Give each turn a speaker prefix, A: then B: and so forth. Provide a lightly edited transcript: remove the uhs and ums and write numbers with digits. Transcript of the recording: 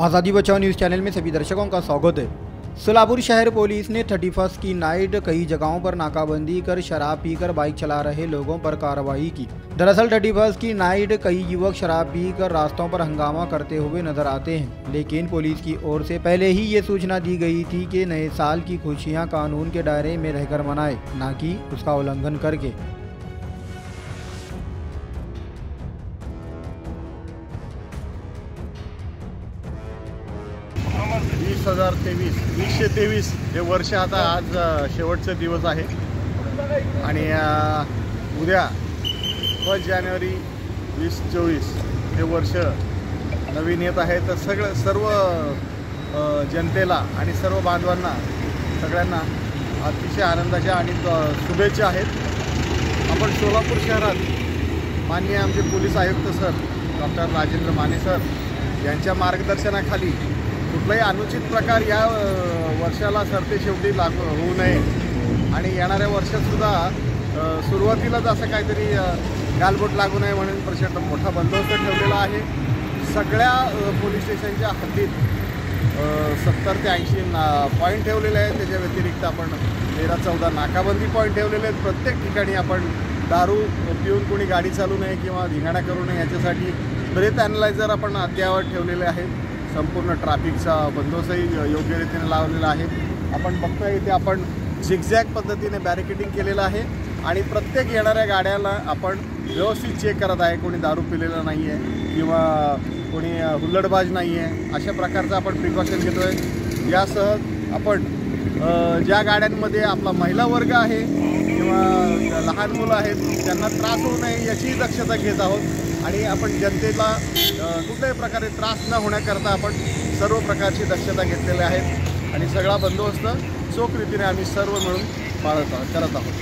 A: आज़ादी बचाओ news channel में सभी दर्शकों का स्वागत है। सलापुर शहर पुलिस ने 31 की नाइट कई जगहों पर नाकाबंदी कर शराब पीकर बाइक चला रहे लोगों पर कार्रवाई की। दरअसल 31 की नाइट कई युवक शराब पीकर रास्तों पर हंगामा करते हुए नजर आते हैं, लेकिन पुलिस की ओर से पहले ही ये सूचना दी गई थी कि नए साल की खुशियाँ कानून के दायरे में रहकर मनाए, न कि उसका उल्लंघन करके।
B: 2023 हे वर्ष आता आज शेवटचा दिवस आहे आणि उद्या 1 जानेवारी 2024 हे वर्ष नवीन येत आहे। तर सर्व जनतेला आणि सर्व बांधवांना सगळ्यांना अतिशय आनंदाच्या आणि शुभेच्छा आहेत। आपण सोलापूर शहरात माननीय आमचे पोलीस आयुक्त sir doctor Rajendra Mane sir यांच्या मार्गदर्शनाखाली कुठलाही अनुचित प्रकार या वर्षाला सरते शेवटी लागू होऊ नये आणि येणाऱ्या वर्षातसुद्धा सुरुवातीलाच असं काहीतरी गालबोट लागू नये म्हणून प्रचंड मोठा बंदोबस्त ठेवलेला आहे। सगळ्या पोलीस स्टेशनच्या हद्दीत 70 ते 80 पॉईंट ठेवलेले आहेत। त्याच्या व्यतिरिक्त आपण 13-14 नाकाबंदी पॉईंट ठेवलेले आहेत। प्रत्येक ठिकाणी आपण दारू पिऊन कोणी गाडी चालू नये किंवा धिंगाणा करू नये याच्यासाठी ब्रेथ ॲनालायझर आपण अद्ययावत ठेवलेले आहेत। संपूर्ण ट्रॅफिकचा बंदोबस्तही योग्य रीतीने लावलेला आहे। आपण बघतोय इथे आपण झिगझॅग पद्धतीने बॅरिकेडिंग केलेलं आहे आणि प्रत्येक येणाऱ्या गाड्याला आपण व्यवस्थित चेक करत आहे, कोणी दारू पिलेलं नाही आहे किंवा कोणी हुल्लडबाज नाही आहे, अशा प्रकारचं आपण प्रिकॉशन घेतो आहे। यासह आपण ज्या गाड्यांमध्ये आपला महिला वर्ग आहे किंवा लहान मुलं आहेत त्यांना त्रास होऊ नये याची दक्षता घेत आहोत आणि आपण जनतेला कुठल्याही प्रकारे त्रास न होण्याकरता आपण सर्व प्रकारची दक्षता घेतलेली आहे आणि सगळा बंदोबस्त चोख रीतीने आम्ही सर्व मिळून करत आहोत।